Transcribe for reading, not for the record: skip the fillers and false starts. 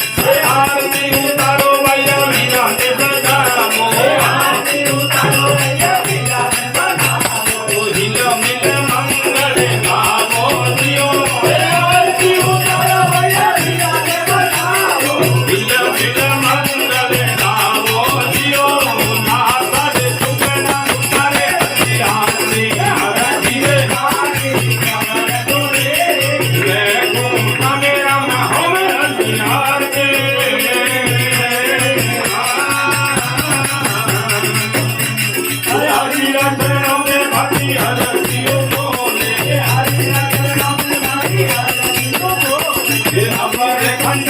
आरती उतारो भैया वीरा ने सजावो आरती उतारो भैया वीरा ने सजावो हिल मिल मंगल गावो जियो आरती उतारो भैया वीरा ने सजावो हिल मिल मंगल गावो जियो नाता दे चुकना उतारे आरती आरती रे आरती कमर तोरे रे घूमता मेरा हम आरती खंड